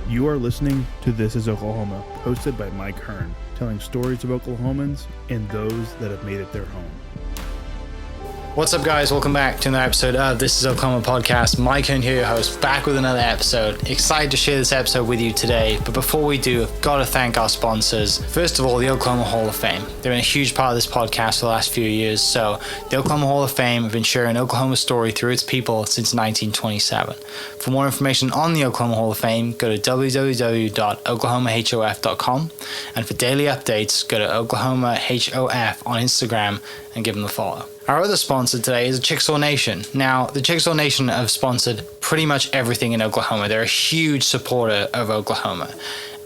You are listening to This is Oklahoma, hosted by Mike Hearn, telling stories of Oklahomans and those that have made it their home. What's up, guys? Welcome back to another episode of This is Oklahoma Podcast. Mike Hearn here, your host, back with another episode. Excited to share this episode with you today, but before we do, I've got to thank our sponsors. First of all, the Oklahoma Hall of Fame. They've been a huge part of this podcast for the last few years. So the Oklahoma Hall of Fame have been sharing Oklahoma's story through its people since 1927. For more information on the Oklahoma Hall of Fame, go to www.oklahomahof.com. And for daily updates, go to oklahomahof on Instagram and give them a follow. Our other sponsor today is the Chickasaw Nation. Now, the Chickasaw Nation have sponsored pretty much everything in Oklahoma. They're a huge supporter of Oklahoma,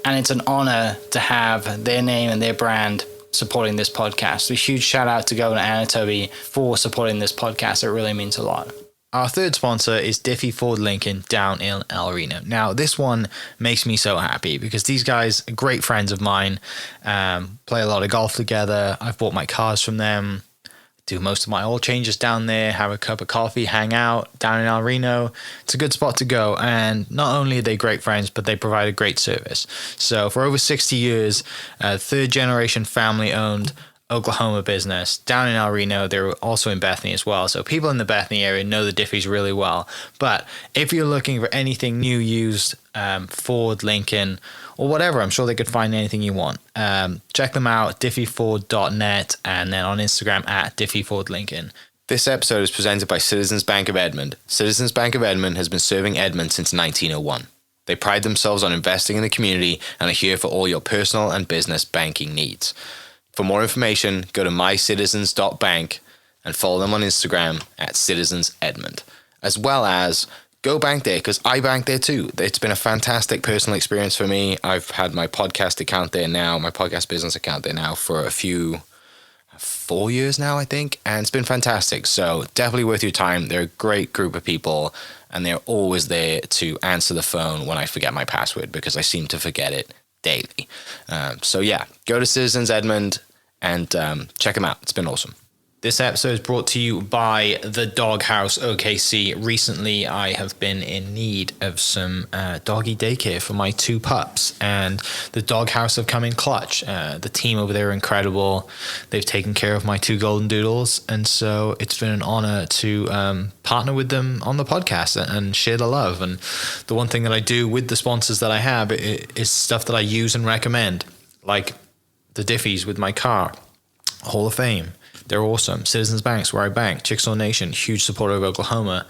and it's an honor to have their name and their brand supporting this podcast. So a huge shout out to Governor Anatobi for supporting this podcast. It really means a lot. Our third sponsor is Diffie Ford Lincoln down in El Reno. Now, this one makes me so happy because these guys are great friends of mine, play a lot of golf together. I've bought my cars from them, do most of my oil changes down there, have a cup of coffee, hang out down in El Reno. It's a good spot to go. And not only are they great friends, but they provide a great service. So for over 60 years, third generation family owned Oklahoma business down in El Reno. They're also in Bethany as well. So people in the Bethany area know the Diffies really well. But if you're looking for anything new, used, Ford, Lincoln, or whatever, I'm sure they could find anything you want. Check them out, diffieford.net, and then on Instagram at diffiefordlincoln. This episode is presented by Citizens Bank of Edmond. Citizens Bank of Edmond has been serving Edmond since 1901. They pride themselves on investing in the community and are here for all your personal and business banking needs. For more information, go to mycitizens.bank and follow them on Instagram at citizensedmond, as well as go bank there, because I bank there too. It's been a fantastic personal experience for me. I've had my podcast account there now, my podcast business account there now for 4 years now, I think, and it's been fantastic. So definitely worth your time. They're a great group of people, and they're always there to answer the phone when I forget my password, because I seem to forget it daily. So yeah, go to Citizens Edmond and check them out. It's been awesome. This episode is brought to you by the Dog House OKC. Recently, I have been in need of some doggy daycare for my 2 pups, and the Dog House have come in clutch. The team over there are incredible. They've taken care of my 2 golden doodles, and so it's been an honor to partner with them on the podcast and share the love. And the one thing that I do with the sponsors that I have is stuff that I use and recommend, like the Diffies with my car, Hall of Fame. They're awesome. Citizens Banks, where I bank. Chickasaw Nation, huge supporter of Oklahoma.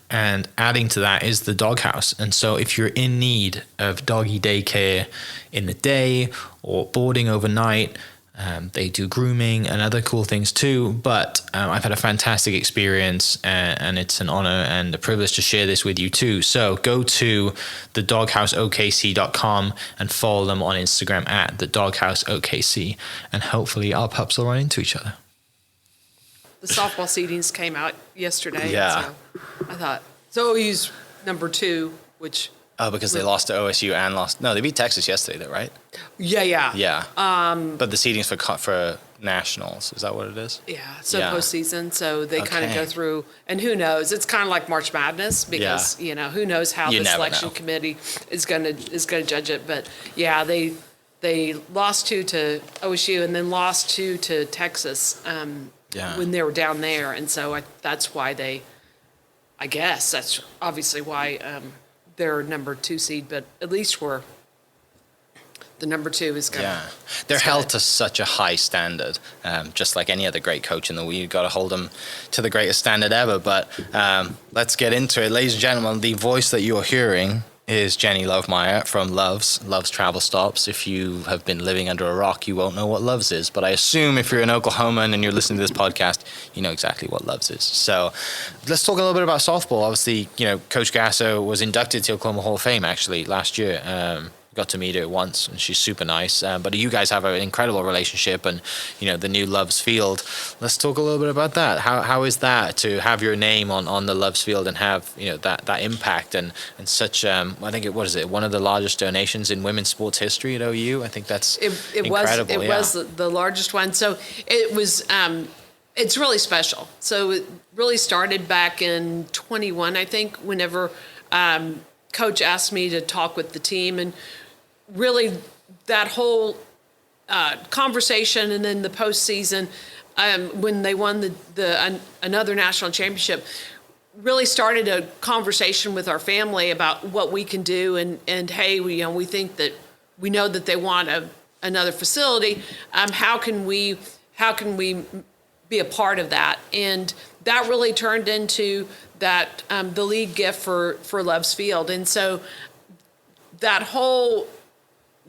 And adding to that is the Dog House. And so if you're in need of doggy daycare in the day or boarding overnight, they do grooming and other cool things too. But I've had a fantastic experience, and it's an honor and a privilege to share this with you too. So go to thedogHouseOKC.com and follow them on Instagram at thedogHouseOKC. And hopefully our pups will run into each other. The softball seedings came out yesterday. Yeah. So I thought, so he's number 2, which... Oh, because they lost to OSU and lost... No, they beat Texas yesterday, though, right? Yeah. But the seedings for nationals, is that what it is? Yeah, so postseason. So they kind of go through... And who knows? It's kind of like March Madness because, who knows how the selection committee is going to judge it. But, yeah, they lost 2 to OSU and then lost 2 to Texas when they were down there. And so that's why I guess that's obviously why they're number 2 seed, but at least the number 2 is going to... Yeah, they're held to such a high standard, just like any other great coach in the league. You've got to hold them to the greatest standard ever. But let's get into it. Ladies and gentlemen, the voice that you're hearing is Jenny Meyer from Loves Travel Stops. If you have been living under a rock, you won't know what Loves is. But I assume if you're an Oklahoman and you're listening to this podcast, you know exactly what Loves is. So let's talk a little bit about softball. Obviously, Coach Gasso was inducted to Oklahoma Hall of Fame, actually, last year. Got to meet her once, and she's super nice. But you guys have an incredible relationship, and the new Loves Field. Let's talk a little bit about that. How is that to have your name on the Loves Field and have that impact and such? I think one of the largest donations in women's sports history at OU. I think that's incredible. It was the largest one. So it was It's really special. So it really started back in 21, I think, whenever Coach asked me to talk with the team. And really that whole conversation, and then the postseason, when they won another national championship, really started a conversation with our family about what we can do. And hey, we think that we know that they want another facility. How can we be a part of that? And that really turned into that the league gift for Love's Field. And so that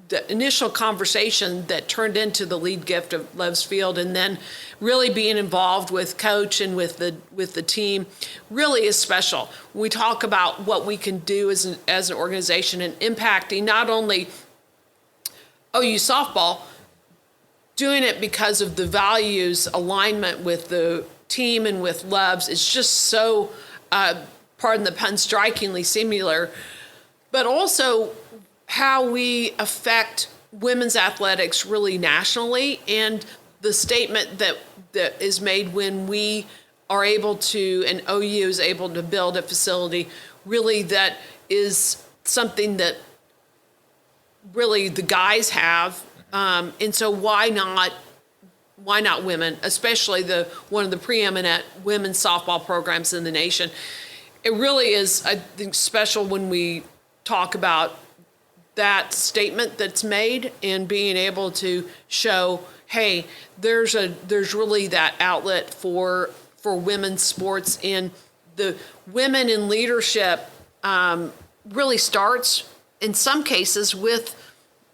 the initial conversation that turned into the lead gift of Love's Field, and then really being involved with Coach and with the team, really is special. We talk about what we can do as an organization and impacting not only OU softball, doing it because of the values alignment with the team and with Love's. It's just so, pardon the pun, strikingly similar, but also how we affect women's athletics really nationally, and the statement that is made when we are able to, and OU is able to build a facility, really that is something that really the guys have. And so why not women, especially one of the preeminent women's softball programs in the nation? It really is, I think, special when we talk about that statement that's made and being able to show, hey, there's really that outlet for women's sports, and the women in leadership really starts in some cases with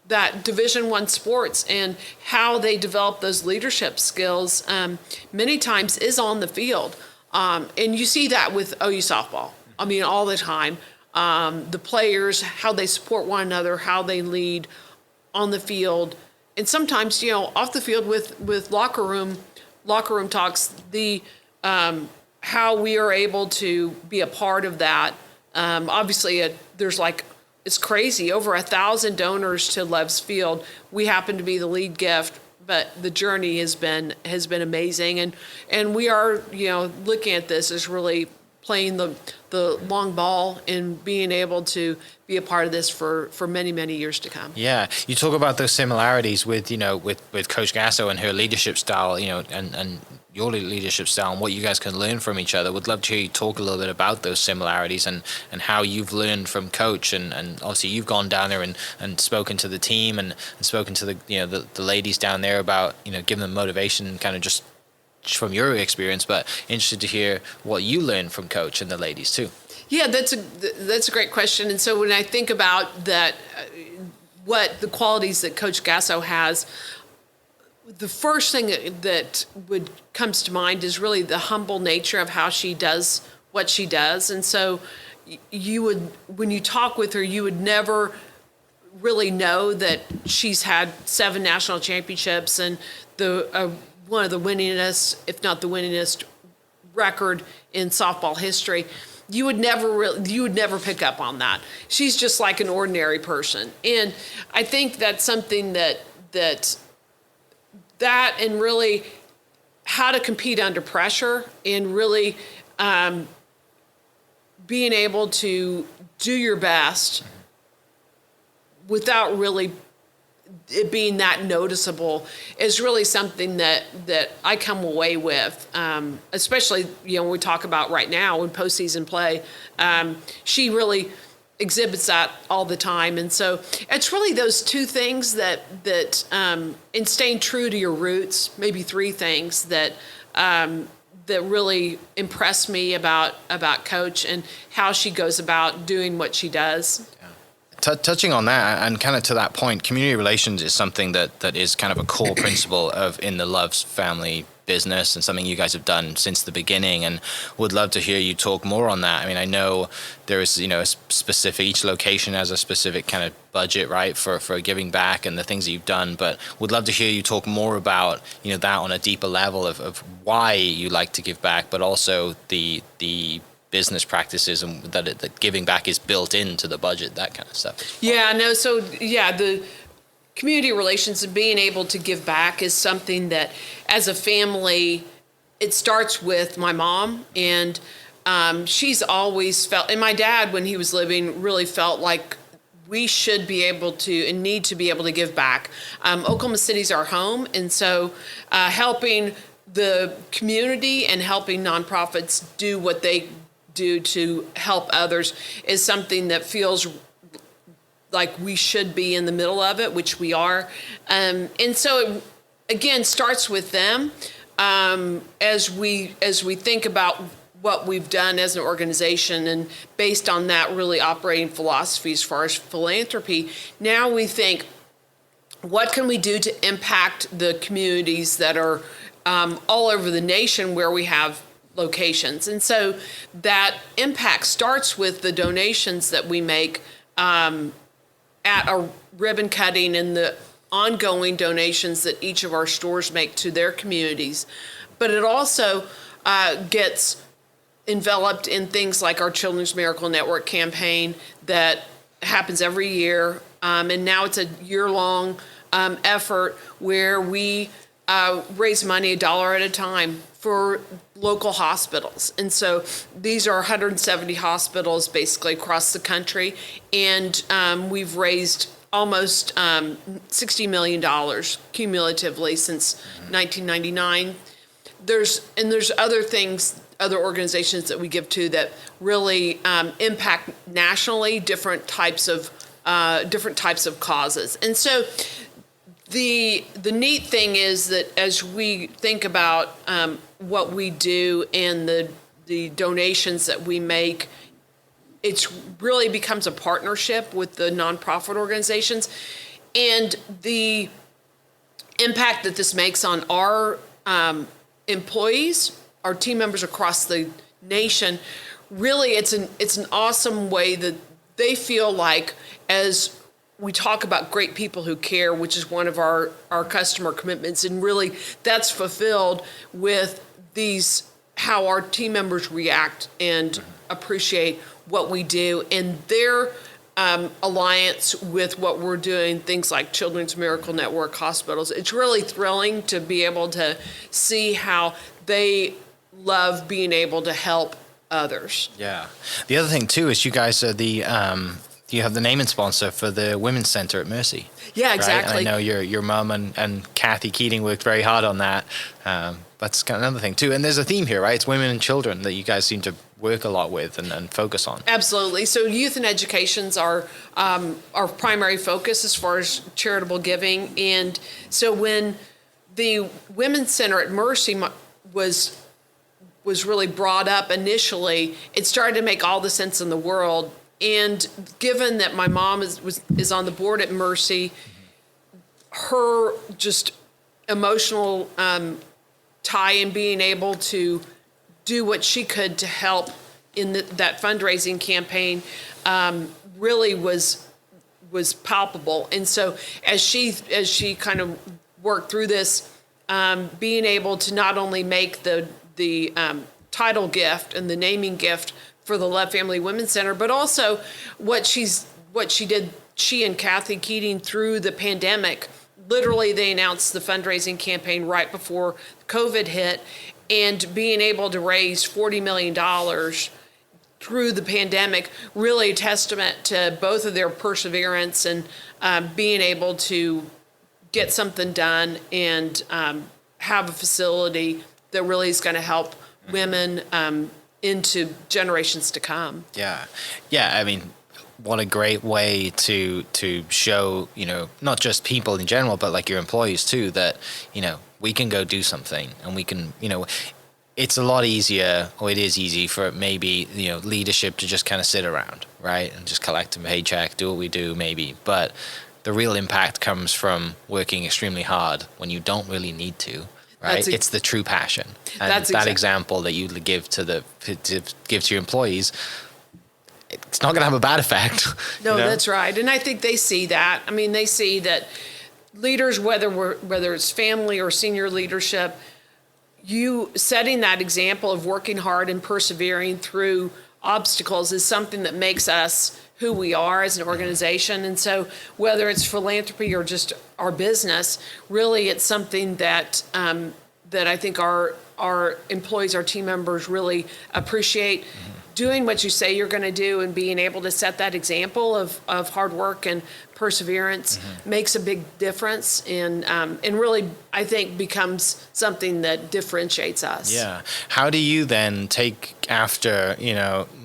that Division I sports, and how they develop those leadership skills many times is on the field. And you see that with OU softball. I mean, all the time. The players, how they support one another, how they lead on the field, and sometimes, off the field with locker room talks, how we are able to be a part of that. Obviously, there's it's crazy, over 1,000 donors to Love's Field. We happen to be the lead gift, but the journey has been amazing, and we are looking at this as really playing the long ball and being able to be a part of this for many, many years to come. Yeah, you talk about those similarities with Coach Gasso and her leadership style, and your leadership style, and what you guys can learn from each other. Would love to hear you talk a little bit about those similarities and how you've learned from Coach, and obviously you've gone down there and spoken to the team and spoken to the ladies down there about giving them motivation, kind of just from your experience, but interested to hear what you learned from Coach and the ladies too. Yeah, that's a great question. And so when I think about that, what the qualities that Coach Gasso has, the first thing that comes to mind is really the humble nature of how she does what she does. And so when you talk with her, you would never really know that she's had 7 national championships and one of the winningest, if not the winningest, record in softball history. You would never pick up on that. She's just like an ordinary person, and I think that's something that and really how to compete under pressure, and really being able to do your best without really it being that noticeable is really something that I come away with, especially when we talk about right now in postseason play. She really exhibits that all the time, and so it's really those 2 things that in staying true to your roots, maybe 3 things that really impress me about Coach and how she goes about doing what she does. Touching on that, and kind of to that point, community relations is something that is kind of a core principle in the Love's family business, and something you guys have done since the beginning, and would love to hear you talk more on that. I mean, I know there is, a specific, each location has a specific kind of budget, right, for giving back and the things that you've done, but would love to hear you talk more about, that on a deeper level of why you like to give back, but also the business practices, and that giving back is built into the budget, that kind of stuff. Yeah, no, so yeah, the community relations and being able to give back is something that as a family it starts with my mom, and she's always felt, and my dad, when he was living, really felt like we should be able to and need to be able to give back. Oklahoma City's our home, and so helping the community and helping nonprofits do what they do to help others is something that feels like we should be in the middle of it, which we are. And so it, again, starts with them. As we think about what we've done as an organization, and based on that really operating philosophy as far as philanthropy, now we think, what can we do to impact the communities that are all over the nation where we have locations? And so that impact starts with the donations that we make at a ribbon cutting and the ongoing donations that each of our stores make to their communities. But it also gets enveloped in things like our Children's Miracle Network campaign that happens every year. And now it's a year-long effort where we raise money $1 at a time for local hospitals. And so these are 170 hospitals basically across the country. And we've raised almost $60 million cumulatively since 1999. There's other things, other organizations that we give to that really impact nationally different types of causes. And so the neat thing is that as we think about what we do and the donations that we make, it's really becomes a partnership with the nonprofit organizations, and the impact that this makes on our employees, our team members across the nation. Really, it's an awesome way that they feel like, as we talk about great people who care, which is one of our customer commitments, and really that's fulfilled with these, how our team members react and appreciate what we do, and their alliance with what we're doing, things like Children's Miracle Network, hospitals. It's really thrilling to be able to see how they love being able to help others. Yeah. The other thing too is you guys are the you have the naming sponsor for the Women's Center at Mercy. Yeah, exactly. Right? And I know your mom and Kathy Keating worked very hard on that. That's kind of another thing too. And there's a theme here, right? It's women and children that you guys seem to work a lot with and focus on. Absolutely. So youth and education's our primary focus as far as charitable giving. And so when the Women's Center at Mercy was really brought up initially, it started to make all the sense in the world. And given that my mom is on the board at Mercy, her just emotional tie in being able to do what she could to help in that fundraising campaign really was palpable. And so as she kind of worked through this, being able to not only make the title gift and the naming gift for the Love Family Women's Center, but also what she did, she and Kathy Keating, through the pandemic. Literally, they announced the fundraising campaign right before COVID hit, and being able to raise $40 million through the pandemic, really a testament to both of their perseverance and being able to get something done and have a facility that really is going to help women into generations to come. Yeah. I mean, what a great way to show, not just people in general, but like your employees too, that, we can go do something, and we can, it's a lot easier, or it is easy for maybe, leadership to just kind of sit around, right? And just collect a paycheck, do what we do maybe. But the real impact comes from working extremely hard when you don't really need to. Right, it's the true passion, and that example that you give to your employees, it's not going to have a bad effect. No, that's right, and I think they see that. I mean, they see that leaders, whether it's family or senior leadership, you setting that example of working hard and persevering through obstacles is something that makes us who we are as an organization. And so whether it's philanthropy or just our business, really it's something that that I think our our employees, our team members really appreciate doing what you say you're going to do and being able to set that example of hard work and perseverance makes a big difference and really, I think, becomes something that differentiates us. Yeah. How do you then take after,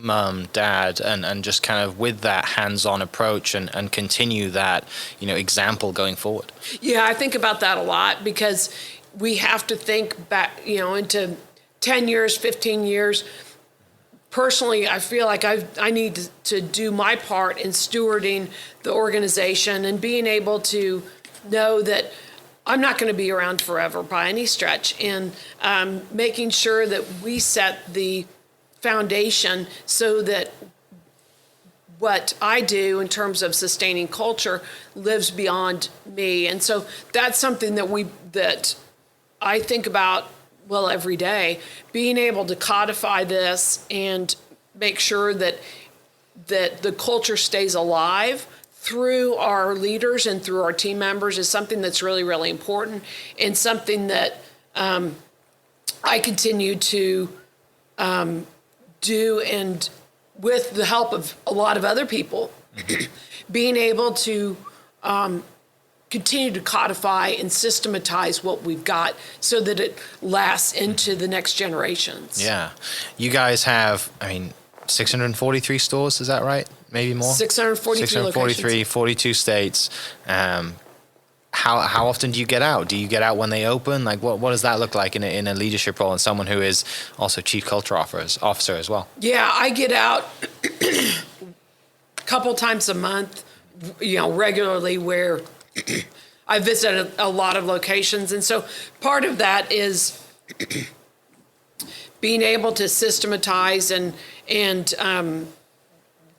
mom, dad, and just kind of with that hands-on approach and continue that, example going forward? Yeah, I think about that a lot because we have to think back, into 10 years, 15 years. Personally, I feel like I need to do my part in stewarding the organization and being able to know that I'm not going to be around forever by any stretch, and making sure that we set the foundation so that what I do in terms of sustaining culture lives beyond me. And so that's something that I think about every day, being able to codify this and make sure that the culture stays alive through our leaders and through our team members is something that's really, really important, and something that I continue to do, and with the help of a lot of other people, being able to continue to codify and systematize what we've got so that it lasts into the next generations. Yeah. You guys have, 643 stores, is that right? Maybe more? 643 locations. 42 states. How often do you get out? Do you get out when they open? Like, what does that look like in a leadership role and someone who is also chief culture officer as well? Yeah, I get out a couple times a month, regularly, where I visit a lot of locations. And so part of that is being able to systematize and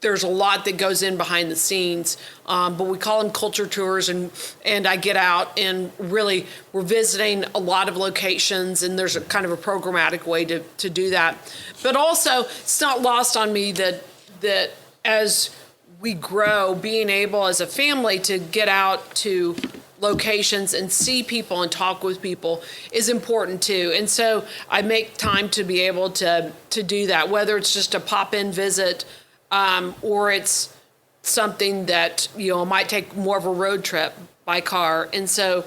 there's a lot that goes in behind the scenes, but we call them culture tours, and I get out and really we're visiting a lot of locations, and there's a kind of a programmatic way to do that. But also, it's not lost on me that as we grow, being able as a family to get out to locations and see people and talk with people is important too. And so I make time to be able to do that, whether it's just a pop-in visit, or it's something that, might take more of a road trip by car. And so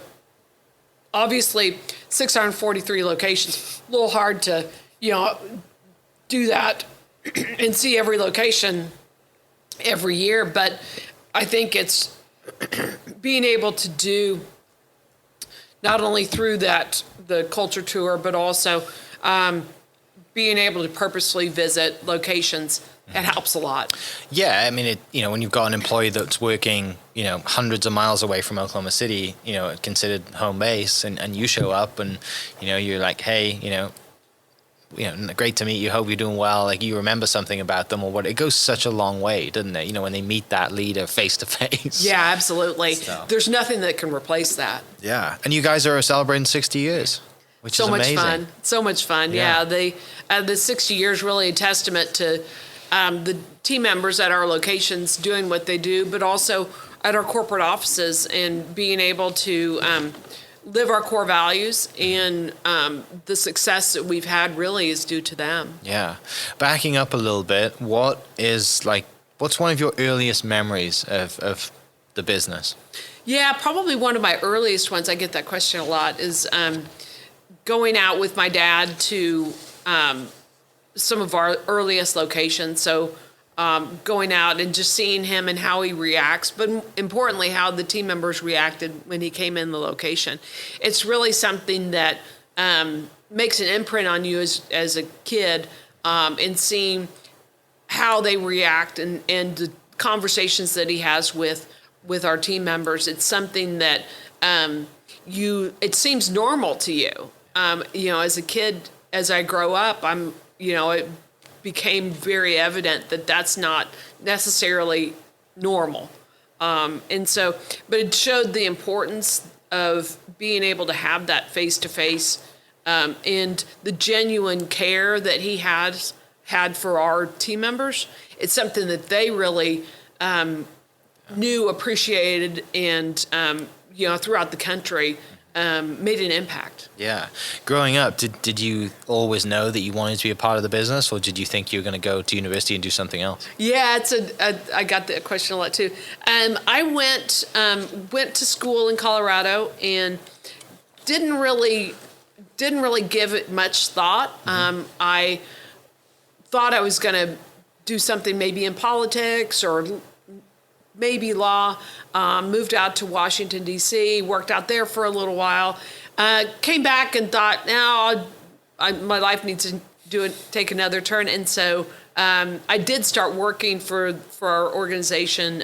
obviously 643 locations, a little hard to, do that and see every location every year. But I think it's being able to do not only through the culture tour, but also being able to purposely visit locations. It helps a lot. Yeah, when you've got an employee that's working, hundreds of miles away from Oklahoma City, considered home base, and you show up and, you're like, hey, great to meet you. Hope you're doing well. Like, you remember something about them or what. It goes such a long way, doesn't it? When they meet that leader face to face. Yeah, absolutely. So. There's nothing that can replace that. Yeah, and you guys are celebrating 60 years. Which is amazing. So much fun. Yeah, the 60 years really a testament to the team members at our locations doing what they do, but also at our corporate offices and being able to live our core values, and the success that we've had really is due to them. Yeah. Backing up a little bit, what's one of your earliest memories of the business? Yeah, probably one of my earliest ones, I get that question a lot, is going out with my dad to some of our earliest locations. So going out and just seeing him and how he reacts, but importantly, how the team members reacted when he came in the location. It's really something that makes an imprint on you as a kid, and seeing how they react and the conversations that he has with our team members. It's something that it seems normal to you. As a kid, as I grow up, it became very evident that that's not necessarily normal. But it showed the importance of being able to have that face-to-face, and the genuine care that he had for our team members. It's something that they really knew, appreciated, and throughout the country, made an impact. Yeah. Growing up, did you always know that you wanted to be a part of the business, or did you think you were going to go to university and do something else? Yeah, I got that question a lot too. I went to school in Colorado and didn't really give it much thought. I thought I was going to do something maybe in politics or maybe law. Moved out to Washington, D.C., worked out there for a little while. Came back and thought, now my life needs to take another turn. And so I did start working for our organization.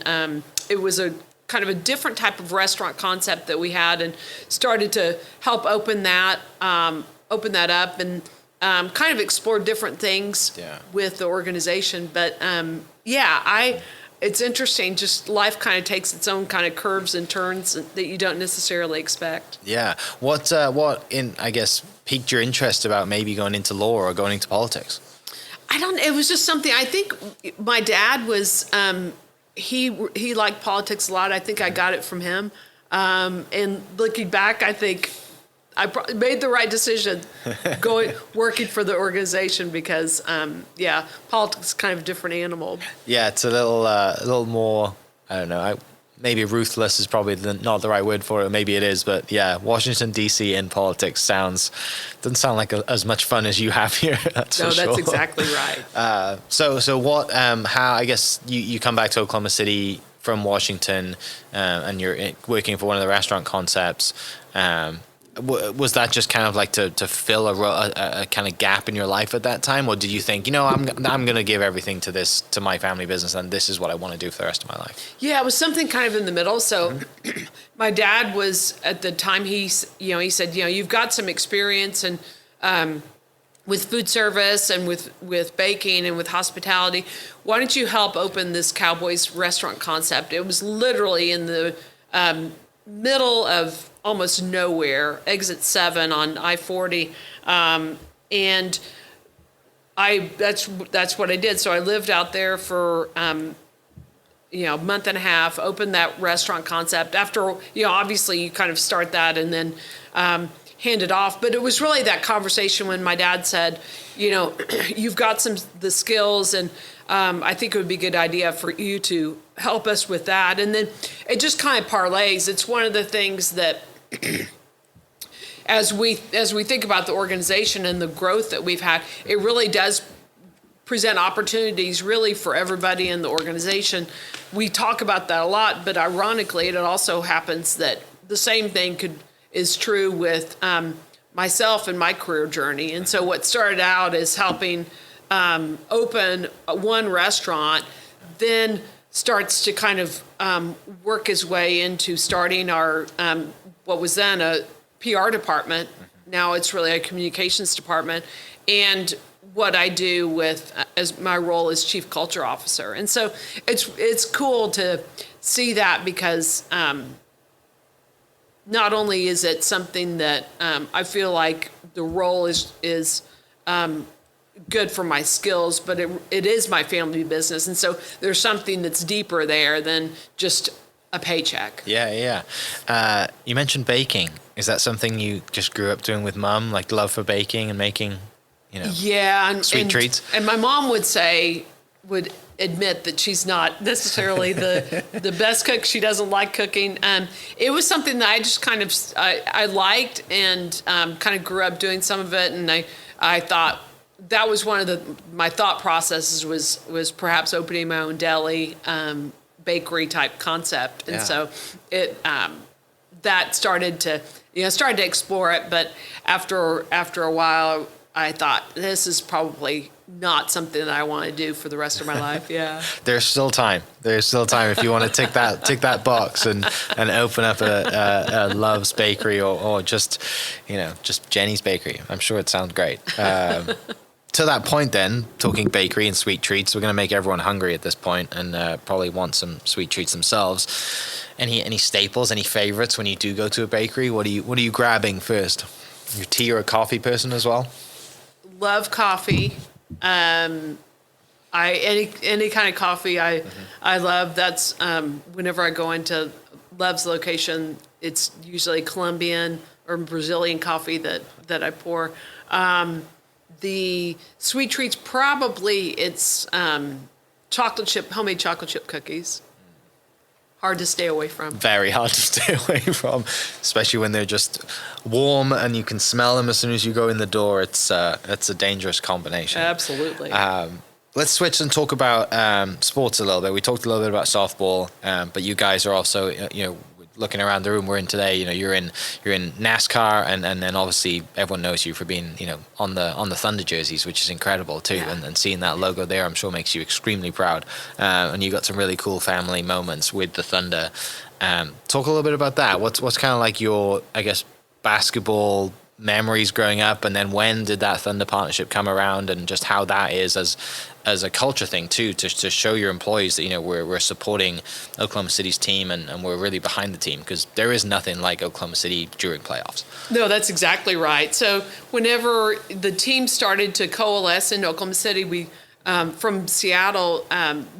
It was a kind of a different type of restaurant concept that we had, and started to help open that up and kind of explore different things with the organization. But it's interesting. Just life kind of takes its own kind of curves and turns that you don't necessarily expect. Yeah. What piqued your interest about maybe going into law or going into politics? It was just something. I think my dad was, he liked politics a lot. I think I got it from him. And looking back, I think I made the right decision working for the organization because, politics is kind of a different animal. Yeah, it's a little more, I don't know, maybe ruthless is probably not the right word for it. Maybe it is, but yeah, Washington, D.C. in politics doesn't sound like as much fun as you have here. That's exactly right. So what, how, I guess you come back to Oklahoma City from Washington and you're working for one of the restaurant concepts. Was that just kind of like to fill a kind of gap in your life at that time, or did you think, I'm going to give everything to my family business, and this is what I want to do for the rest of my life? Yeah, it was something kind of in the middle. So, my dad was at the time he said, you've got some experience and with food service and with baking and with hospitality. Why don't you help open this Cowboys restaurant concept? It was literally in the middle of almost nowhere, exit 7 on I-40, and that's what I did. So I lived out there for a month and a half, opened that restaurant concept. After obviously you kind of start that and then hand it off. But it was really that conversation when my dad said, you've got the skills, and I think it would be a good idea for you to help us with that. And then it just kind of parlays. It's one of the things that as we think about the organization and the growth that we've had, it really does present opportunities really for everybody in the organization. We talk about that a lot, but ironically, it also happens that the same thing is true with myself and my career journey. And so what started out as helping open one restaurant, then starts to kind of work his way into starting our what was then a PR department. Now it's really a communications department, and what I do as my role as chief culture officer. And so it's cool to see that because not only is it something that I feel like the role is good for my skills, but it is my family business. And so there's something that's deeper there than just a paycheck. Yeah. You mentioned baking. Is that something you just grew up doing with mom, like love for baking and making, sweet treats? And my mom would admit that she's not necessarily the best cook. She doesn't like cooking. It was something that I just kind of, I liked and kind of grew up doing some of it. And I thought that was one of my thought processes was perhaps opening my own deli, bakery type concept. And so it, that started to explore it. But after a while, I thought this is probably not something that I want to do for the rest of my life. Yeah. There's still time. If you want to tick that box and open up a Love's Bakery or just Jenny's Bakery. I'm sure it sounds great. To that point then, talking bakery and sweet treats, we're going to make everyone hungry at this point and probably want some sweet treats themselves. Any staples, any favorites when you do go to a bakery? What are you grabbing first? Your tea or a coffee person as well? Love coffee. Any kind of coffee I love. That's whenever I go into Love's location, it's usually Colombian or Brazilian coffee that I pour. The sweet treats, probably it's homemade chocolate chip cookies. Hard to stay away from. Very hard to stay away from, especially when they're just warm and you can smell them as soon as you go in the door. It's a dangerous combination. Absolutely. Let's switch and talk about sports a little bit. We talked a little bit about softball, but you guys are also, looking around the room we're in today, you're in NASCAR, and then obviously everyone knows you for being, on the Thunder jerseys, which is incredible too. Yeah. And seeing that logo there, I'm sure makes you extremely proud. And you got some really cool family moments with the Thunder. Talk a little bit about that. What's kind of like your, I guess, basketball memories growing up, and then when did that Thunder partnership come around, and just how that is as a culture thing too, to show your employees that we're supporting Oklahoma City's team and we're really behind the team, because there is nothing like Oklahoma City during playoffs. No, that's exactly right. So whenever the team started to coalesce in Oklahoma City, we from Seattle,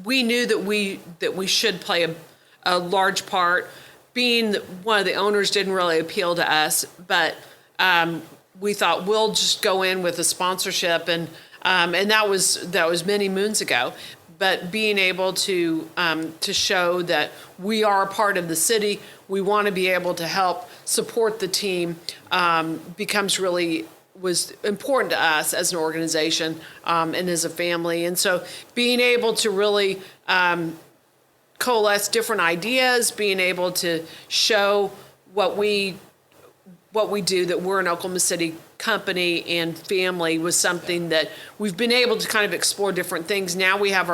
we knew that we should play a large part. Being one of the owners didn't really appeal to us, but we thought we'll just go in with a sponsorship, and that was many moons ago. But being able to show that we are a part of the city, we want to be able to help support the team, was important to us as an organization and as a family. And so being able to really coalesce different ideas, being able to show what we do, that we're an Oklahoma City company and family, was something that we've been able to kind of explore different things. Now we have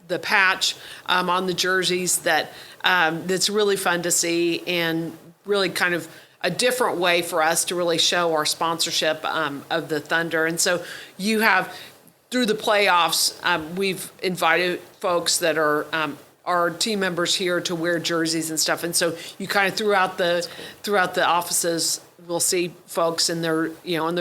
the patch on the jerseys that's really fun to see, and really kind of a different way for us to really show our sponsorship of the Thunder. And so you have, through the playoffs, we've invited folks that are our team members here to wear jerseys and stuff. And so you kind of throughout the offices, we'll see folks in their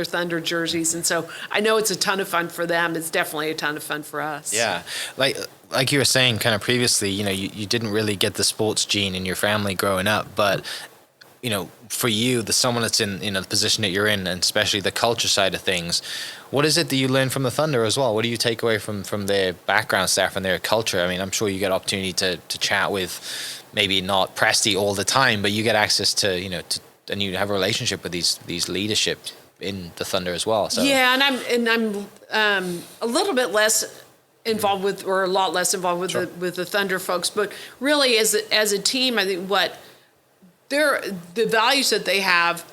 Thunder jerseys. And so I know it's a ton of fun for them. It's definitely a ton of fun for us. Yeah. Like you were saying kind of previously, you didn't really get the sports gene in your family growing up, but for you, someone that's in the position that you're in, and especially the culture side of things, what is it that you learn from the Thunder as well? What do you take away from their background staff and their culture? I mean, I'm sure you get opportunity to chat with, maybe not Presty all the time, but you get access to, and you have a relationship with these leadership in the Thunder as well. So yeah, and I'm a little bit less involved with, or a lot less involved with sure. with the Thunder folks, but really as a team, I think the values that they have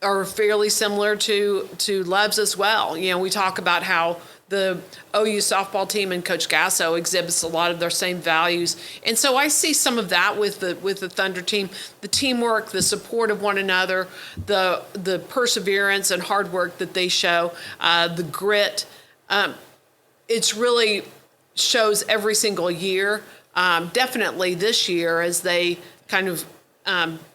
are fairly similar to Love's as well. We talk about how the OU softball team and Coach Gasso exhibits a lot of their same values. And so I see some of that with the Thunder team, the teamwork, the support of one another, the perseverance and hard work that they show, the grit. It's really shows every single year. Definitely this year, as they kind of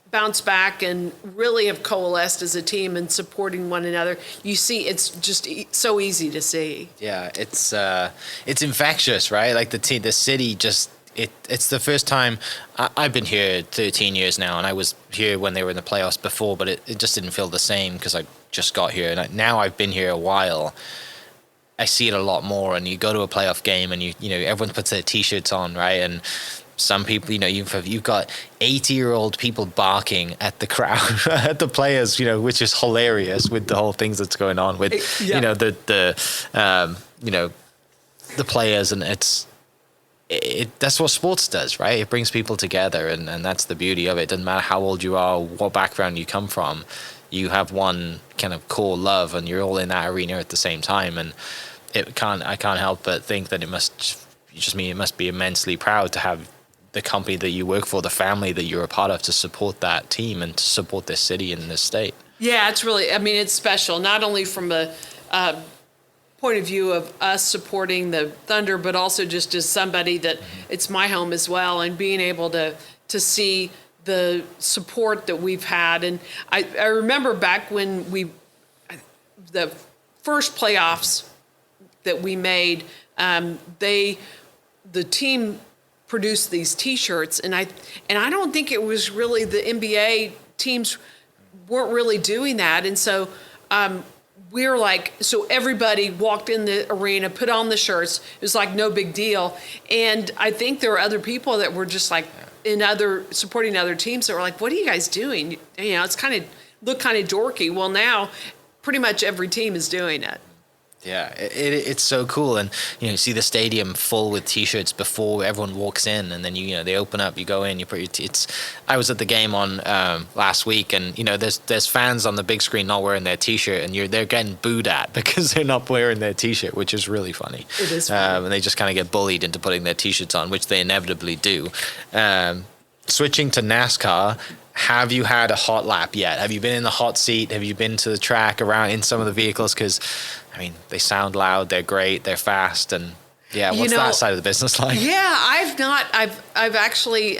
bounce back and really have coalesced as a team and supporting one another. You see, it's just so easy to see. Yeah, it's infectious, right? Like the city just. It's the first time I've been here 13 years now, and I was here when they were in the playoffs before, but it just didn't feel the same because I just got here. And now I've been here a while. I see it a lot more, and you go to a playoff game, and you everyone puts their T-shirts on, right? And some people, you've got 80-year-old people barking at the crowd, at the players, which is hilarious with the whole things that's going on with, the players, and that's what sports does, right? It brings people together, and that's the beauty of it. It doesn't matter how old you are, what background you come from, you have one kind of core love, and you're all in that arena at the same time, and I can't help but think that it must be immensely proud to have the company that you work for, the family that you're a part of, to support that team and to support this city and this state. Yeah, it's special, not only from a point of view of us supporting the Thunder, but also just as somebody that it's my home as well, and being able to see the support that we've had. And I remember back when the first playoffs that we made, the team produced these T-shirts, and I don't think it was really the NBA teams weren't really doing that. And so we were like, so everybody walked in the arena, put on the shirts. It was like no big deal. And I think there were other people that were just like supporting other teams that were like, what are you guys doing? You know, it's looked kind of dorky. Well, now pretty much every team is doing it. Yeah, it's so cool, and you see the stadium full with T-shirts before everyone walks in, and then they open up, you go in, you put your I was at the game on last week, and there's fans on the big screen not wearing their T-shirt, and they're getting booed at because they're not wearing their T-shirt, which is really funny. It is funny. And they just kind of get bullied into putting their T-shirts on, which they inevitably do. Switching to NASCAR. Have you had a hot lap yet? Have you been in the hot seat? Have you been to the track around in some of the vehicles? Because, I mean, they sound loud, they're great, they're fast, and yeah, what's that side of the business like? Yeah, I've actually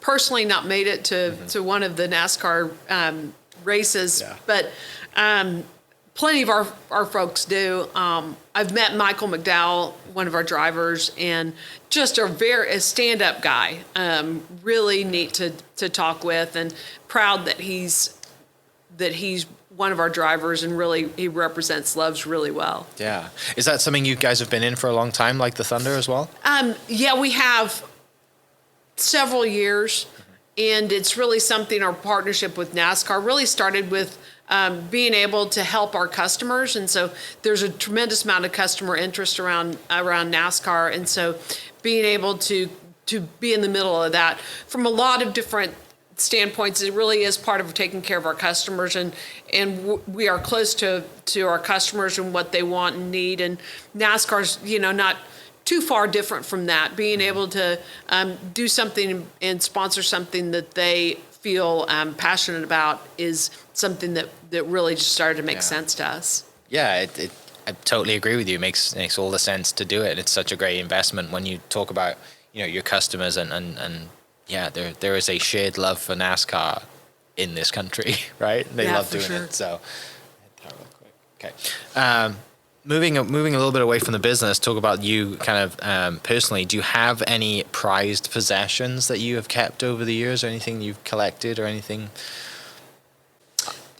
personally not made it to one of the NASCAR races, but plenty of our folks do. I've met Michael McDowell, one of our drivers, and just a stand-up guy. Really neat to talk with, and proud that he's one of our drivers, and really he represents Loves really well. Yeah, is that something you guys have been in for a long time, like the Thunder as well? Yeah, we have several years, and it's really something. Our partnership with NASCAR really started with being able to help our customers, and so there's a tremendous amount of customer interest around NASCAR, and so being able to be in the middle of that from a lot of different standpoints, it really is part of taking care of our customers, and we are close to our customers and what they want and need, and NASCAR's not too far different from that. Being able to do something and sponsor something that they feel passionate about is something that really just started to make sense to us. Yeah, I totally agree with you. It makes all the sense to do it. It's such a great investment when you talk about your customers and yeah, there is a shared love for NASCAR in this country, right? They love doing it. So, okay. Moving a little bit away from the business, talk about you kind of personally. Do you have any prized possessions that you have kept over the years, or anything you've collected, or anything?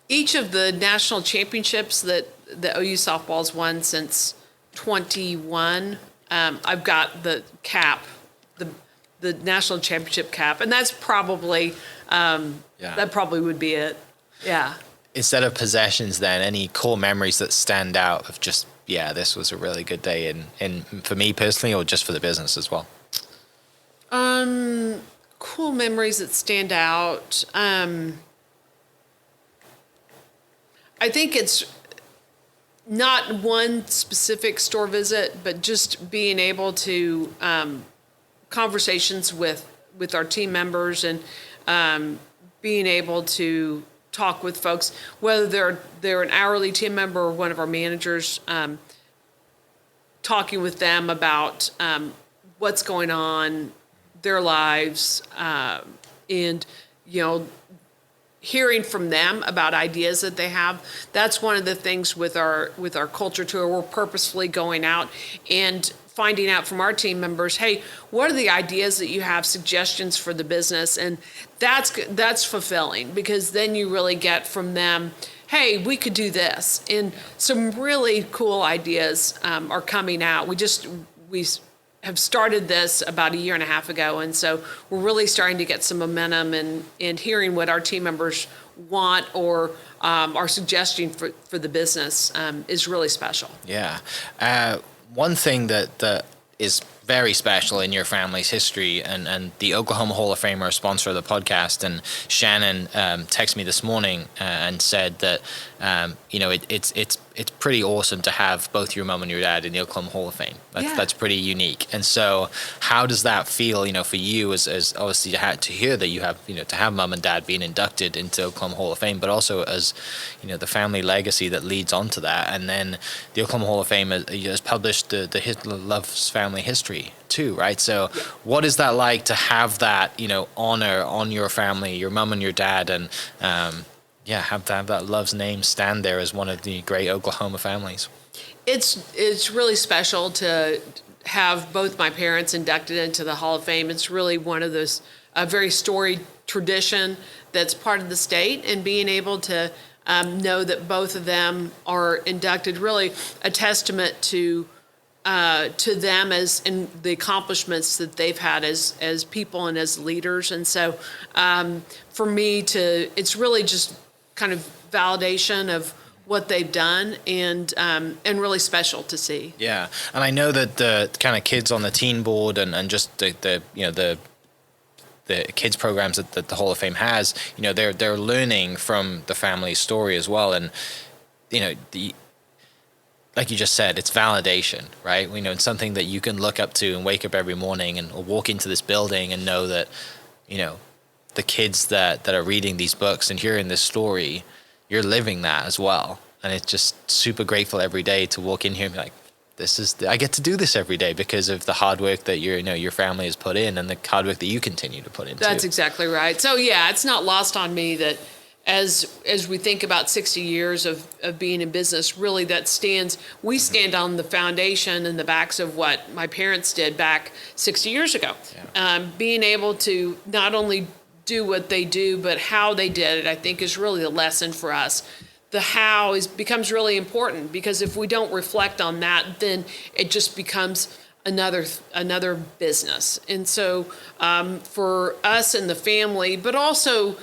Each of the national championships that the OU softball's won since 21, I've got the cap, the national championship cap, and that's probably that probably would be it. Yeah. Instead of possessions, then any core memories that stand out of just this was a really good day, and for me personally, or just for the business as well? Cool memories that stand out. I think it's not one specific store visit, but just being able to conversations with our team members, and being able to talk with folks, whether they're an hourly team member or one of our managers, talking with them about what's going on, their lives, and hearing from them about ideas that they have. That's one of the things with our culture tour. We're purposefully going out and finding out from our team members, hey, what are the ideas that you have, suggestions for the business? And that's fulfilling, because then you really get from them, hey, we could do this. And some really cool ideas are coming out. We have started this about a year and a half ago, and so we're really starting to get some momentum, and hearing what our team members want or are suggesting for the business is really special. Yeah. One thing that is very special in your family's history, and the Oklahoma Hall of Fame are a sponsor of the podcast, and Shannon texted me this morning and said that it's pretty awesome to have both your mom and your dad in the Oklahoma Hall of Fame. That's pretty unique. And so how does that feel, for you as obviously to hear that you have, to have mom and dad being inducted into Oklahoma Hall of Fame, but also as, the family legacy that leads onto that. And then the Oklahoma Hall of Fame has published the Love's family history too, right? So what is that like to have that, honor on your family, your mom and your dad, and have that Love's name stand there as one of the great Oklahoma families? It's really special to have both my parents inducted into the Hall of Fame. It's really one of those very storied tradition that's part of the state, and being able to know that both of them are inducted, really a testament to them as in the accomplishments that they've had as people and as leaders. And so for me it's really just kind of validation of what they've done, and really special to see. Yeah, and I know that the kind of kids on the teen board and just the kids programs that the Hall of Fame has, they're learning from the family story as well, and like you just said, it's validation, right? It's something that you can look up to and wake up every morning and walk into this building and know that the kids that are reading these books and hearing this story, you're living that as well. And it's just super grateful every day to walk in here and be like, I get to do this every day because of the hard work that your family has put in, and the hard work that you continue to put in. That's exactly right. So yeah, it's not lost on me that as we think about 60 years of being in business, really we stand on the foundation and the backs of what my parents did back 60 years ago. Yeah. Being able to not only do what they do, but how they did it, I think is really the lesson for us. The how becomes really important, because if we don't reflect on that, then it just becomes another business. And so for us and the family, but also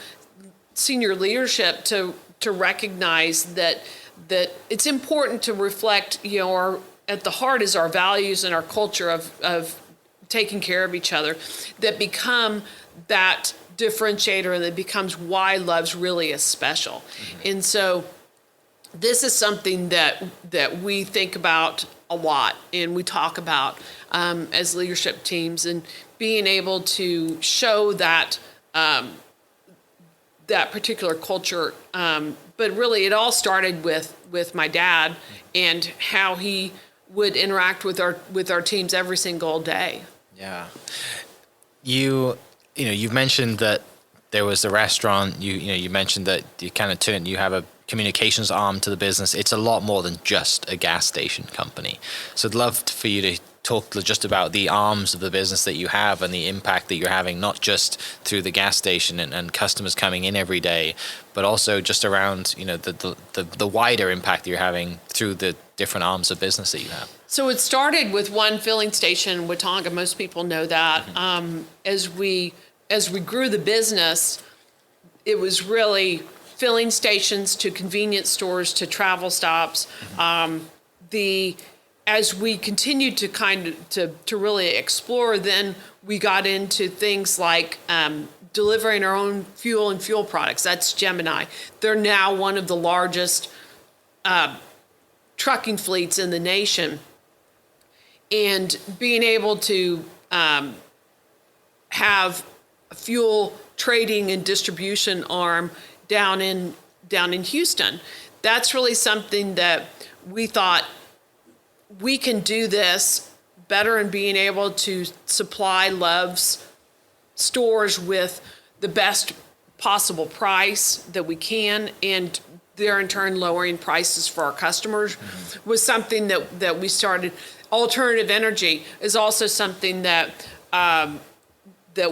senior leadership to recognize that it's important to reflect, at the heart is our values and our culture of taking care of each other, that become that differentiator, and that becomes why Love's really is special. Mm-hmm. And so this is something that we think about a lot, and we talk about as leadership teams, and being able to show that that particular culture. But really, it all started with my dad and how he would interact with our teams every single day. Yeah. You've mentioned that there was the restaurant. You mentioned that you have a communications arm to the business. It's a lot more than just a gas station company. So I'd love for you to talk just about the arms of the business that you have and the impact that you're having, not just through the gas station and customers coming in every day, but also just around the wider impact that you're having through the different arms of business that you have. So it started with one filling station in Watauga. Most people know that. Mm-hmm. As we grew the business, it was really filling stations to convenience stores to travel stops. As we continued to really explore, then we got into things like delivering our own fuel and fuel products. That's Gemini. They're now one of the largest trucking fleets in the nation. And being able to have a fuel trading and distribution arm down in Houston, that's really something that we thought we can do this better, and being able to supply Love's stores with the best possible price that we can, and they're in turn lowering prices for our customers, was something that we started. Alternative energy is also something that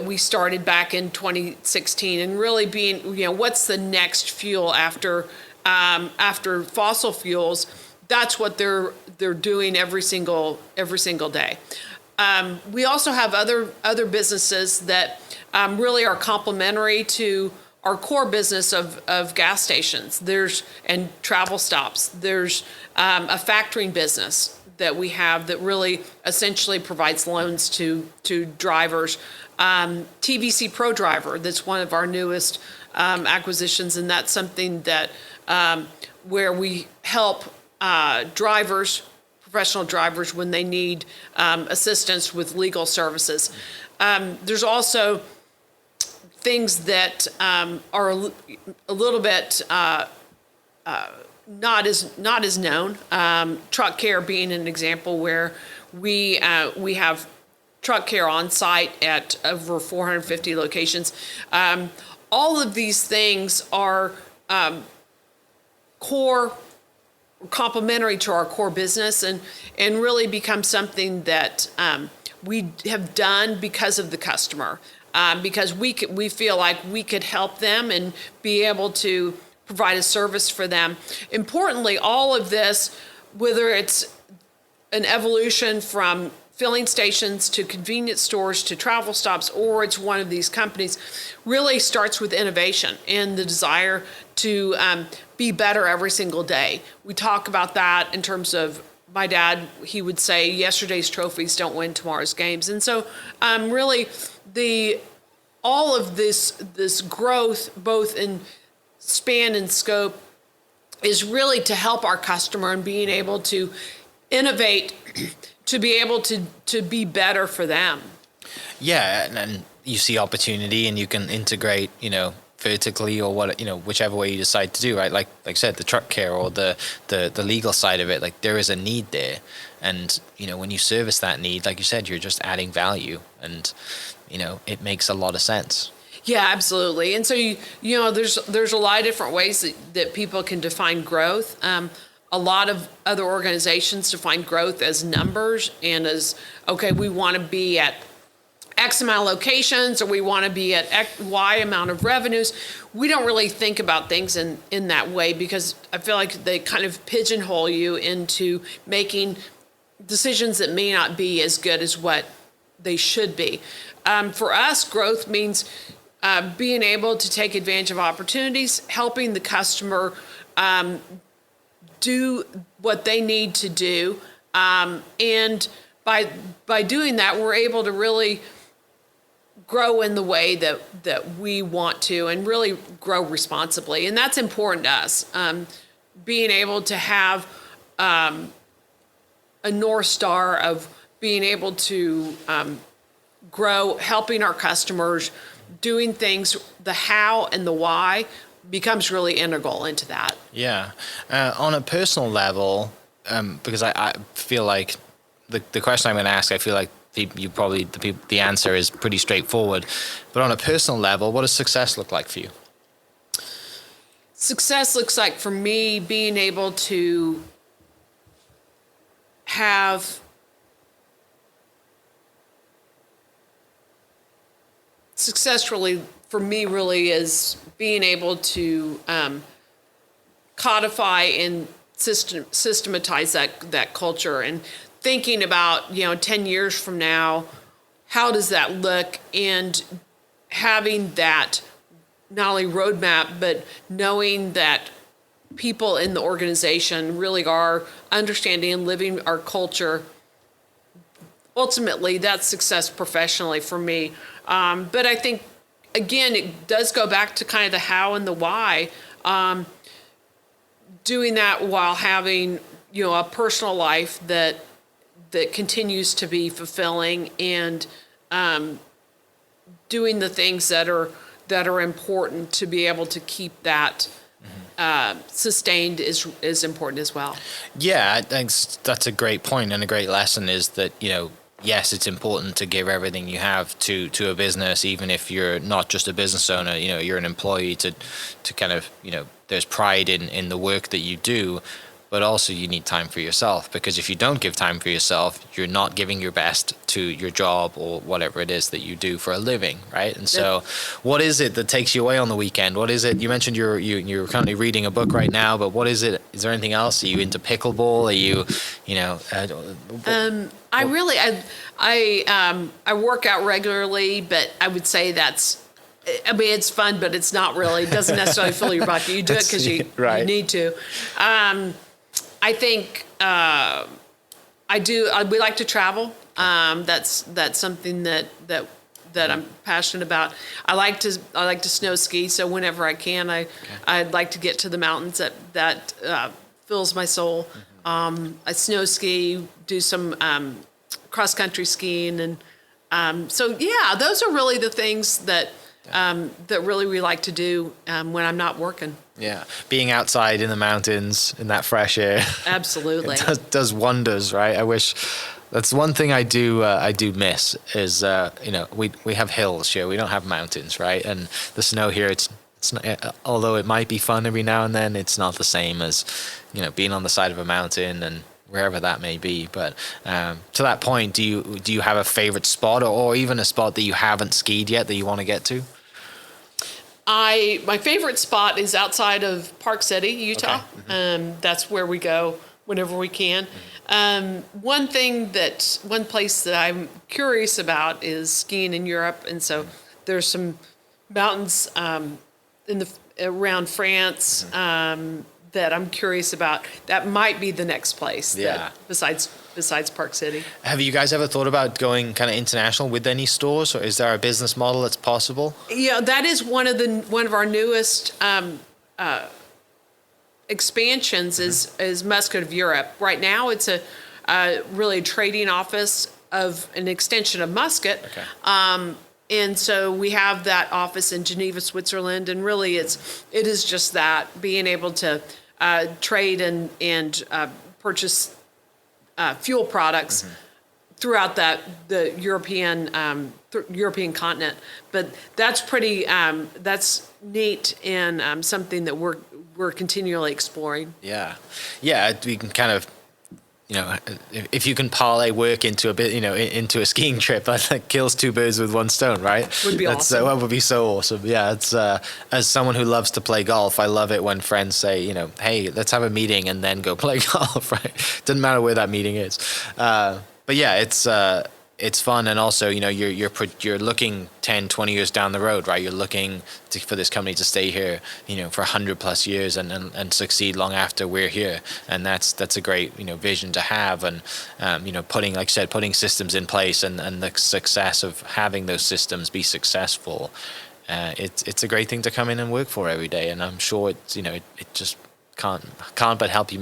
we started back in 2016, and really being, what's the next fuel after fossil fuels? That's what they're doing every single day. We also have other businesses that really are complementary to our core business of gas stations. And travel stops. There's a factoring business that we have that really essentially provides loans to drivers. TVC Pro Driver, that's one of our newest acquisitions, and that's something that where we help professional drivers, when they need assistance with legal services. There's also things that are a little bit not as known. Truck care being an example, where we have truck care on site at over 450 locations. All of these things are complementary to our core business, and really become something that we have done because of the customer. because we feel like we could help them and be able to provide a service for them. Importantly, all of this, whether it's an evolution from filling stations to convenience stores to travel stops, or it's one of these companies, really starts with innovation and the desire to be better every single day. We talk about that in terms of my dad. He would say, yesterday's trophies don't win tomorrow's games. And so really all of this growth, both in span and scope, is really to help our customer and being able to innovate to be able to be better for them. Yeah, and you see opportunity and you can integrate, vertically or whichever way you decide to do, right? Like I said, the truck care or the legal side of it, like there is a need there. And, when you service that need, like you said, you're just adding value and, it makes a lot of sense. Yeah, absolutely. And so, there's a lot of different ways that people can define growth. A lot of other organizations define growth as numbers and as, okay, we want to be at X amount of locations or we want to be at Y amount of revenues. We don't really think about things in that way because I feel like they kind of pigeonhole you into making decisions that may not be as good as what they should be. For us, growth means being able to take advantage of opportunities, helping the customer do what they need to do. And by doing that, we're able to really grow in the way that we want to and really grow responsibly. And that's important to us. Being able to have a North Star of being able to grow, helping our customers, doing things, the how and the why becomes really integral into that. Yeah. On a personal level, because I feel like the question I'm going to ask, I feel like the answer is pretty straightforward. But on a personal level, what does success look like for you? Success looks like, for me, being able to have success really, for me, really is being able to codify and systematize that culture and thinking about, 10 years from now, how does that look, and having that not only roadmap, but knowing that people in the organization really are understanding and living our culture. Ultimately, that's success professionally for me. But I think, again, it does go back to kind of the how and the why. Doing that while having, a personal life that continues to be fulfilling, and doing the things that are important to be able to keep that sustained is important as well. Yeah, I think that's a great point, and a great lesson is that, yes, it's important to give everything you have to a business, even if you're not just a business owner, you're an employee, to kind of, there's pride in the work that you do, but also you need time for yourself, because if you don't give time for yourself, you're not giving your best to your job or whatever it is that you do for a living, right? And so what is it that takes you away on the weekend? What is it? You mentioned you're currently reading a book right now, but what is it? Is there anything else? Are you into pickleball? Are you, I work out regularly, but I would say it's fun, but it's not really, it doesn't necessarily fill your bucket. You do it because you need to. I think we like to travel. That's something that I'm passionate about. I like to snow ski, so whenever I can, I'd like to get to the mountains. That fills my soul. I snow ski, do some cross country skiing, and so yeah, those are really the things that really we like to do when I'm not working. Yeah, being outside in the mountains in that fresh air. Absolutely, it does wonders, right? I wish. That's one thing I do miss is we have hills here, we don't have mountains, right? And the snow here, it's not, although it might be fun every now and then, it's not the same as being on the side of a mountain and wherever that may be. But to that point, do you have a favorite spot, or even a spot that you haven't skied yet that you want to get to? My favorite spot is outside of Park City, Utah. Okay. That's where we go whenever we can. One place that I'm curious about is skiing in Europe, and so there's some mountains around France that I'm curious about. That might be the next place. Yeah. Besides Park City. Have you guys ever thought about going kind of international with any stores, or is there a business model that's possible? Yeah, that is one of our newest expansions is Muscat of Europe. Right now, it's really a trading office of an extension of Muscat. Okay. And so we have that office in Geneva, Switzerland, and really it is just that, being able to trade and purchase fuel products throughout the European continent. But that's pretty that's neat, and something that we're continually exploring. Yeah, we can kind of, if you can parlay work into a bit, into a skiing trip, that kills two birds with one stone, right? Would be awesome. That would be so awesome. Yeah, it's as someone who loves to play golf, I love it when friends say, hey, let's have a meeting and then go play golf, right? Doesn't matter where that meeting is. But yeah, it's fun, and also you're looking 10, 20 years down the road, right? You're looking for this company to stay here, for 100+ years and succeed long after we're here, and that's a great vision to have, and putting, like I said, putting systems in place, and the success of having those systems be successful. It's a great thing to come in and work for every day, and I'm sure it's it just can't but help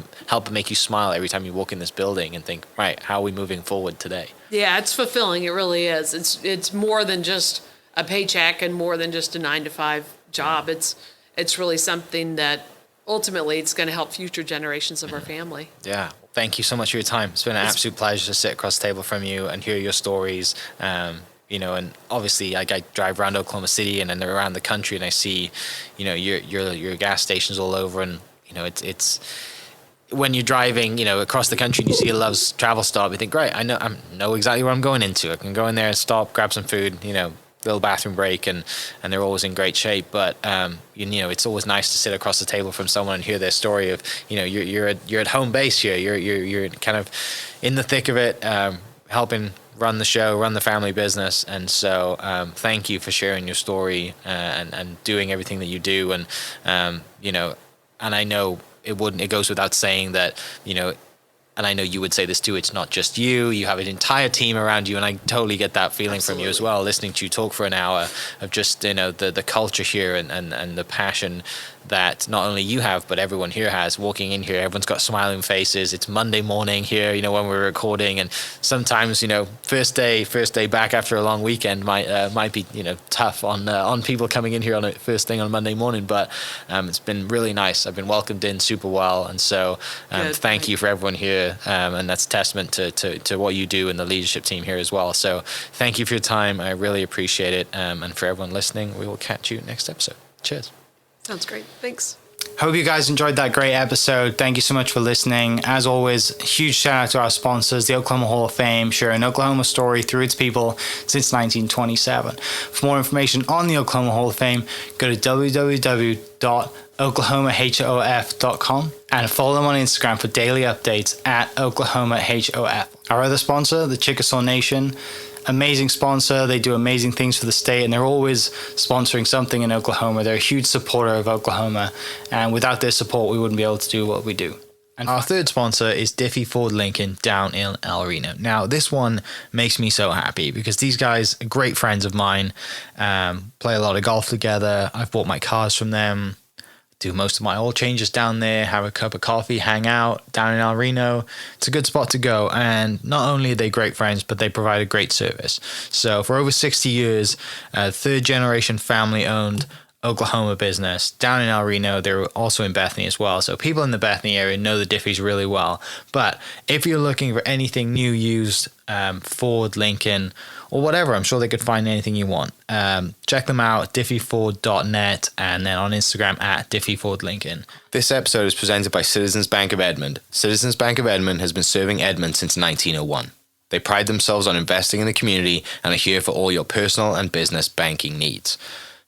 make you smile every time you walk in this building and think, right, how are we moving forward today? Yeah, it's fulfilling. It really is. It's more than just a paycheck and more than just a 9-to-5 job. It's really something that ultimately it's going to help future generations of our family. Yeah. Thank you so much for your time. It's been an absolute pleasure to sit across the table from you and hear your stories. And obviously I drive around Oklahoma City and then around the country, and I see, your gas stations all over, and it's when you're driving, across the country and you see a Love's travel stop, you think, great, I know exactly where I'm going into. I can go in there and stop, grab some food, little bathroom break, and they're always in great shape. But it's always nice to sit across the table from someone and hear their story of, you're at home base here. You're kind of in the thick of it, helping run the show, run the family business. And so thank you for sharing your story and doing everything that you do. And and I know it goes without saying that, and I know you would say this too, it's not just you have an entire team around you, and I totally get that feeling Absolutely. From you as well, listening to you talk for an hour of just, the culture here and the passion that not only you have, but everyone here has. Walking in here, everyone's got smiling faces. It's Monday morning here, when we're recording, and sometimes, first day back after a long weekend might be, tough on people coming in here on a first thing on Monday morning, but it's been really nice. I've been welcomed in super well, and so thank you for everyone here, and that's a testament to what you do and the leadership team here as well. So thank you for your time. I really appreciate it, and for everyone listening, we will catch you next episode. Cheers. Sounds great. Thanks. Hope you guys enjoyed that great episode. Thank you so much for listening. As always, huge shout out to our sponsors, the Oklahoma Hall of Fame, sharing Oklahoma story through its people since 1927. For more information on the Oklahoma Hall of Fame, go to www.oklahomahof.com and follow them on Instagram for daily updates at OklahomaHOF. Our other sponsor, the Chickasaw Nation, amazing sponsor. They do amazing things for the state, and they're always sponsoring something in Oklahoma. They're a huge supporter of Oklahoma, and without their support, we wouldn't be able to do what we do. And our third sponsor is Diffie Ford Lincoln down in El Reno. Now, this one makes me so happy because these guys are great friends of mine, play a lot of golf together. I've bought my cars from them, do most of my oil changes down there, have a cup of coffee, hang out down in El Reno. It's a good spot to go. And not only are they great friends, but they provide a great service. So for over 60 years, third generation family owned Oklahoma business down in El Reno. They're also in Bethany as well. So people in the Bethany area know the Diffees really well. But if you're looking for anything new, used, Ford, Lincoln, or whatever, I'm sure they could find anything you want. Check them out, diffeeford.net, and then on Instagram at diffeefordlincoln. This episode is presented by Citizens Bank of Edmond. Citizens Bank of Edmond has been serving Edmond since 1901. They pride themselves on investing in the community and are here for all your personal and business banking needs.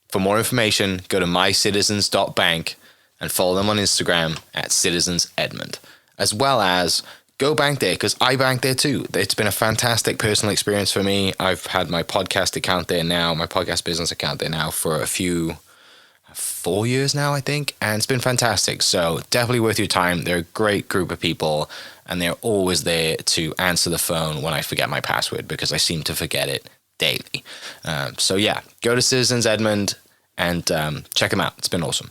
For more information, go to mycitizens.bank and follow them on Instagram at citizensedmond, as well as go bank there, because I bank there too. It's been a fantastic personal experience for me. I've had my podcast account there now, my podcast business account there now for 4 years now, I think, and it's been fantastic. So definitely worth your time. They're a great group of people, and they're always there to answer the phone when I forget my password, because I seem to forget it daily. So yeah, go to Citizens Edmond and check them out. It's been awesome.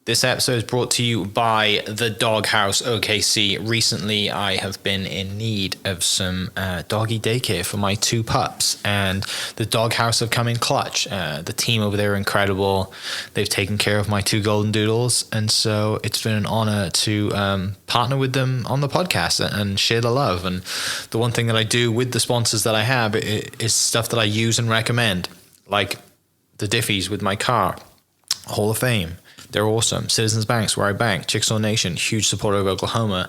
This episode is brought to you by the Dog House OKC. Recently, I have been in need of some doggy daycare for my 2 pups, and the Dog House have come in clutch. The team over there are incredible. They've taken care of my 2 golden doodles, and so it's been an honor to partner with them on the podcast and share the love. And the one thing that I do with the sponsors that I have is stuff that I use and recommend, like the Diffees with my car, Hall of Fame. They're awesome. Citizens Banks, where I bank. Chickasaw Nation, huge supporter of Oklahoma.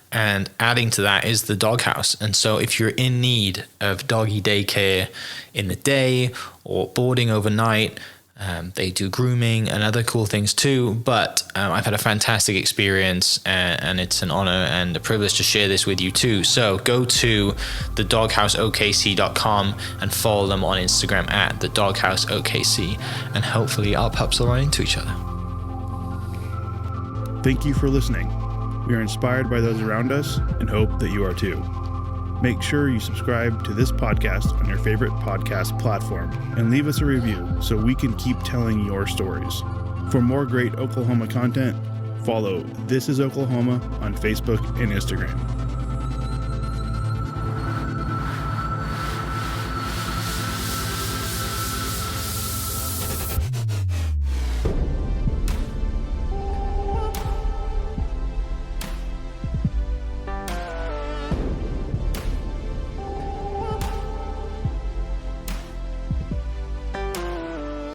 And adding to that is the Dog House. And so if you're in need of doggy daycare in the day or boarding overnight, they do grooming and other cool things too. But I've had a fantastic experience, and it's an honor and a privilege to share this with you too. So go to thedoghouseokc.com and follow them on Instagram at thedoghouseokc. And hopefully our pups will run into each other. Thank you for listening. We are inspired by those around us and hope that you are too. Make sure you subscribe to this podcast on your favorite podcast platform and leave us a review so we can keep telling your stories. For more great Oklahoma content, follow This Is Oklahoma on Facebook and Instagram.